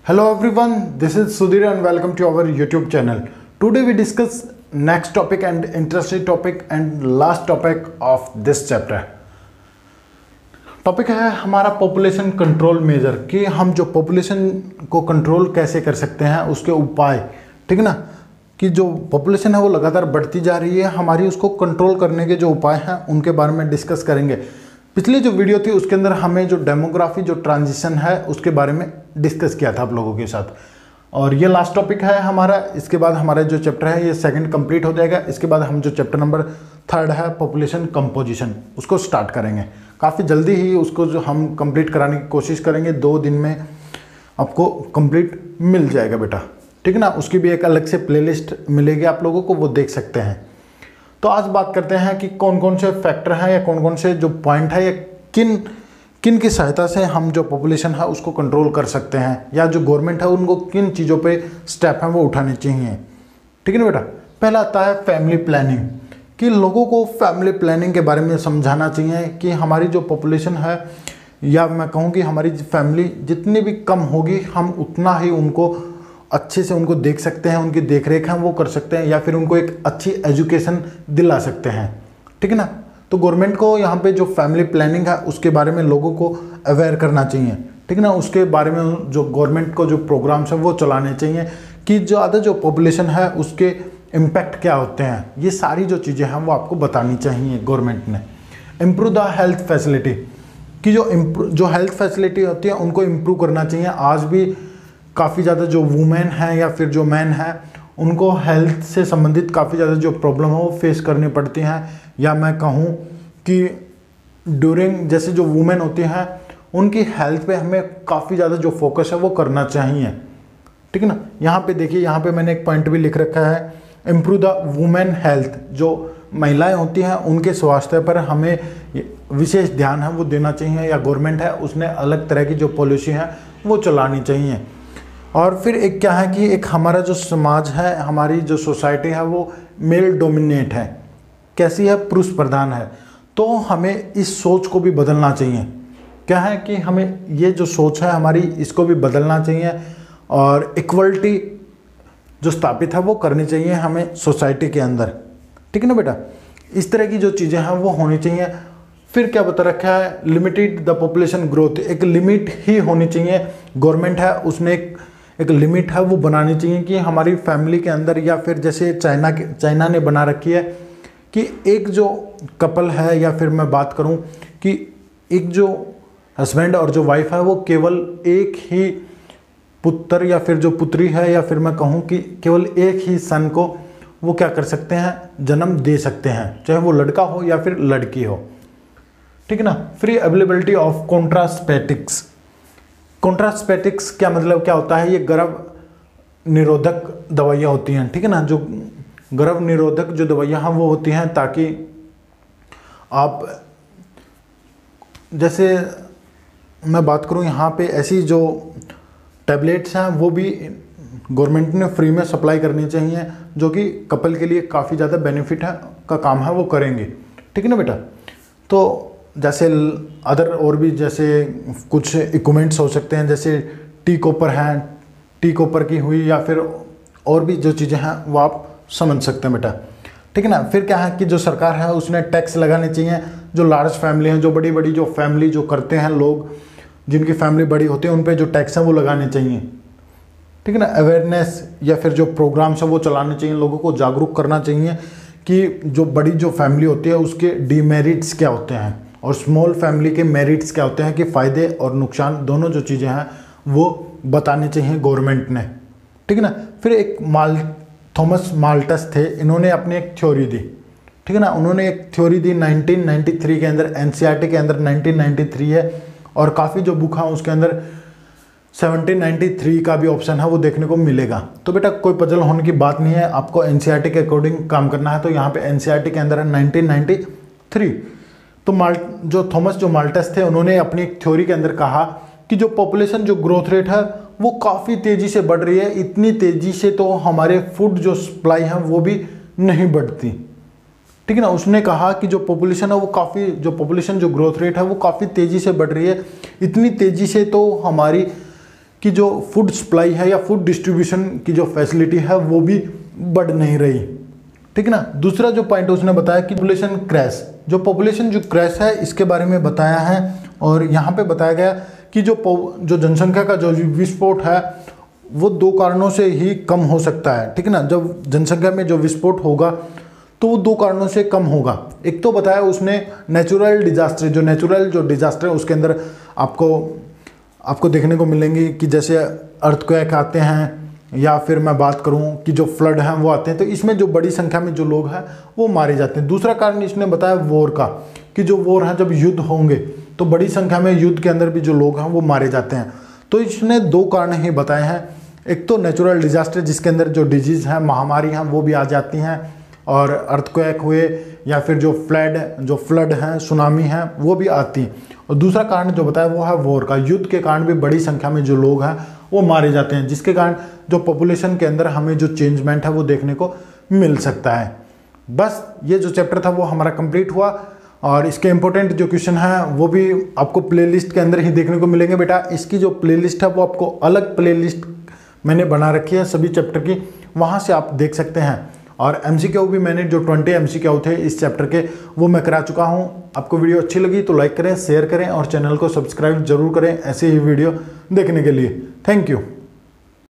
Hello everyone, this is Sudhir and welcome to our YouTube channel. Today we discuss next topic and interesting topic and last topic of this chapter. Topic है हमारा population control measure कि हम जो population को control कैसे कर सकते हैं, उसके उपाय। ठीक है ना, कि जो पॉपुलेशन है वो लगातार बढ़ती जा रही है, हमारी उसको कंट्रोल करने के जो उपाय हैं उनके बारे में डिस्कस करेंगे। पिछली जो वीडियो थी उसके अंदर हमें जो डेमोग्राफी जो ट्रांजिशन है उसके बारे में डिस्कस किया था आप लोगों के साथ, और ये लास्ट टॉपिक है हमारा। इसके बाद हमारा जो चैप्टर है ये सेकंड कंप्लीट हो जाएगा। इसके बाद हम जो चैप्टर नंबर 3 है पॉपुलेशन कंपोजिशन, उसको स्टार्ट करेंगे। काफ़ी जल्दी ही उसको जो हम कंप्लीट कराने की कोशिश करेंगे, 2 दिन में आपको कंप्लीट मिल जाएगा बेटा। ठीक है ना, उसकी भी एक अलग से प्लेलिस्ट मिलेगी आप लोगों को, वो देख सकते हैं। तो आज बात करते हैं कि कौन कौन से फैक्टर हैं या कौन कौन से जो पॉइंट है या किन की सहायता से हम जो पॉपुलेशन है उसको कंट्रोल कर सकते हैं, या जो गवर्नमेंट है उनको किन चीज़ों पे स्टेप हैं वो उठाने चाहिए। ठीक है ना बेटा। पहला आता है फैमिली प्लानिंग, कि लोगों को फैमिली प्लानिंग के बारे में समझाना चाहिए कि हमारी जो पॉपुलेशन है, या मैं कहूँ कि हमारी फैमिली जितनी भी कम होगी हम उतना ही उनको अच्छे से उनको देख सकते हैं, उनकी देख रेख है वो कर सकते हैं, या फिर उनको एक अच्छी एजुकेशन दिला सकते हैं। ठीक है ना, तो गवर्नमेंट को यहाँ पे जो फैमिली प्लानिंग है उसके बारे में लोगों को अवेयर करना चाहिए। ठीक है ना, उसके बारे में जो गवर्नमेंट को जो प्रोग्राम्स हैं वो चलाने चाहिए कि ज़्यादा जो पॉपुलेशन है उसके इम्पैक्ट क्या होते हैं। ये सारी जो चीज़ें हैं वो आपको बतानी चाहिए गवर्नमेंट ने। इम्प्रूव द हेल्थ फैसिलिटी, कि जो हेल्थ फैसिलिटी होती है उनको इम्प्रूव करना चाहिए। आज भी काफ़ी ज़्यादा जो वुमेन हैं या फिर जो मैन हैं उनको हेल्थ से संबंधित काफ़ी ज़्यादा जो प्रॉब्लम है वो फेस करनी पड़ती हैं, या मैं कहूँ कि ड्यूरिंग जैसे जो वुमेन होती हैं उनकी हेल्थ पे हमें काफ़ी ज़्यादा जो फोकस है वो करना चाहिए। ठीक है ना, यहाँ पे देखिए, यहाँ पे मैंने एक पॉइंट भी लिख रखा है, इम्प्रूव द वुमेन हेल्थ। जो महिलाएं होती हैं उनके स्वास्थ्य पर हमें विशेष ध्यान है वो देना चाहिए, या गवर्नमेंट है उसने अलग तरह की जो पॉलिसी है वो चलानी चाहिए। और फिर एक क्या है कि एक हमारा जो समाज है, हमारी जो सोसाइटी है वो मेल डोमिनेट है, कैसी है, पुरुष प्रधान है। तो हमें इस सोच को भी बदलना चाहिए। क्या है कि हमें ये जो सोच है हमारी इसको भी बदलना चाहिए, और इक्वलिटी जो स्थापित है वो करनी चाहिए हमें सोसाइटी के अंदर। ठीक है ना बेटा, इस तरह की जो चीज़ें हैं वो होनी चाहिए। फिर क्या बता रखा है, लिमिटेड द पॉपुलेशन ग्रोथ, एक लिमिट ही होनी चाहिए। गवर्नमेंट है उसने एक लिमिट है वो बनानी चाहिए कि हमारी फैमिली के अंदर, या फिर जैसे चाइना ने बना रखी है कि एक जो कपल है, या फिर मैं बात करूं कि एक जो हस्बैंड और जो वाइफ है वो केवल एक ही पुत्र या फिर जो पुत्री है, या फिर मैं कहूं कि केवल एक ही सन को वो क्या कर सकते हैं, जन्म दे सकते हैं, चाहे वो लड़का हो या फिर लड़की हो। ठीक है ना। Free availability of contraceptives. Contraceptives क्या मतलब क्या होता है, ये गर्भ निरोधक दवाइयाँ होती हैं। ठीक है ना, जो गर्भ निरोधक जो दवाइयाँ हैं वो होती हैं ताकि आप, जैसे मैं बात करूं यहाँ पे ऐसी जो टैबलेट्स हैं वो भी गवर्नमेंट ने फ्री में सप्लाई करनी चाहिए, जो कि कपल के लिए काफ़ी ज़्यादा बेनिफिट है का काम है वो करेंगे। ठीक है ना बेटा। तो जैसे अदर और भी जैसे कुछ इक्विपमेंट्स हो सकते हैं, जैसे टी कॉपर हैं, टी कॉपर की हुई, या फिर और भी जो चीज़ें हैं वो आप समझ सकते हैं बेटा। ठीक है ना। फिर क्या है कि जो सरकार है उसने टैक्स लगाने चाहिए। जो लार्ज फैमिली हैं, जो बड़ी बड़ी जो फैमिली जो करते हैं लोग, जिनकी फैमिली बड़ी होती है, उन पर जो टैक्स हैं वो लगाने चाहिए। ठीक है ना। अवेयरनेस या फिर जो प्रोग्राम्स हैं वो चलाने चाहिए, लोगों को जागरूक करना चाहिए कि जो बड़ी जो फैमिली होती है उसके डीमेरिट्स क्या होते हैं और स्मॉल फैमिली के मेरिट्स क्या होते हैं, कि फ़ायदे और नुकसान दोनों जो चीज़ें हैं वो बताने चाहिए गवर्नमेंट ने। ठीक है ना। फिर एक थॉमस माल्टस थे, इन्होंने अपनी एक थ्योरी दी। ठीक है ना, उन्होंने एक थ्योरी दी 1993 के अंदर, एनसीईआरटी के अंदर 1993 है, और काफ़ी जो बुक है उसके अंदर 1793 का भी ऑप्शन है वो देखने को मिलेगा। तो बेटा कोई पजल होने की बात नहीं है, आपको एनसीईआरटी के अकॉर्डिंग काम करना है। तो यहाँ पे एनसीईआरटी के अंदर है 1993। तो जो थॉमस जो माल्टस थे उन्होंने अपनी एक थ्योरी के अंदर कहा कि जो पॉपुलेशन जो ग्रोथ रेट है वो काफ़ी तेज़ी से बढ़ रही है, इतनी तेज़ी से तो हमारे फूड जो सप्लाई है वो भी नहीं बढ़ती। ठीक है ना। उसने कहा कि जो पॉपुलेशन है वो पॉपुलेशन जो ग्रोथ रेट है वो काफ़ी तेज़ी से बढ़ रही है, इतनी तेज़ी से तो हमारी कि जो फूड सप्लाई है या फूड डिस्ट्रीब्यूशन की जो फैसिलिटी है वो भी बढ़ नहीं रही, ठीक है ना। दूसरा जो पॉइंट उसने बताया कि पॉपुलेशन क्रैश, जो पॉपुलेशन जो क्रैश है इसके बारे में बताया है। और यहाँ पे बताया गया कि जो जनसंख्या का जो विस्फोट है वो 2 कारणों से ही कम हो सकता है, ठीक है ना। जब जनसंख्या में जो विस्फोट होगा तो वो 2 कारणों से कम होगा। एक तो बताया उसने नेचुरल डिजास्टर है उसके अंदर आपको देखने को मिलेंगे कि जैसे अर्थक्वेक आते हैं, या फिर मैं बात करूं कि जो फ्लड हैं वो आते हैं, तो इसमें जो बड़ी संख्या में जो लोग हैं वो मारे जाते हैं। दूसरा कारण इसने बताया वॉर का, कि जो वॉर है जब युद्ध होंगे तो बड़ी संख्या में युद्ध के अंदर भी जो लोग हैं वो मारे जाते हैं। तो इसने 2 कारण ही बताए हैं, एक तो नेचुरल डिजास्टर जिसके अंदर जो डिजीज़ हैं, महामारी हैं वो भी आ जाती हैं, और अर्थक्वेक हुए या फिर जो फ्लड हैं, सुनामी हैं वो भी आती हैं। और दूसरा कारण जो बताया वो है वॉर का, युद्ध के कारण भी बड़ी संख्या में जो लोग हैं वो मारे जाते हैं, जिसके कारण जो पॉपुलेशन के अंदर हमें जो चेंजमेंट है वो देखने को मिल सकता है। बस ये जो चैप्टर था वो हमारा कंप्लीट हुआ, और इसके इंपॉर्टेंट जो क्वेश्चन हैं वो भी आपको प्लेलिस्ट के अंदर ही देखने को मिलेंगे बेटा। इसकी जो प्लेलिस्ट है वो आपको अलग प्लेलिस्ट मैंने बना रखी है सभी चैप्टर की, वहाँ से आप देख सकते हैं। और MCQ भी मैंने जो 20 MCQ थे इस चैप्टर के वो मैं करा चुका हूँ। आपको वीडियो अच्छी लगी तो लाइक करें, शेयर करें और चैनल को सब्सक्राइब जरूर करें ऐसे ही वीडियो देखने के लिए। Thank you.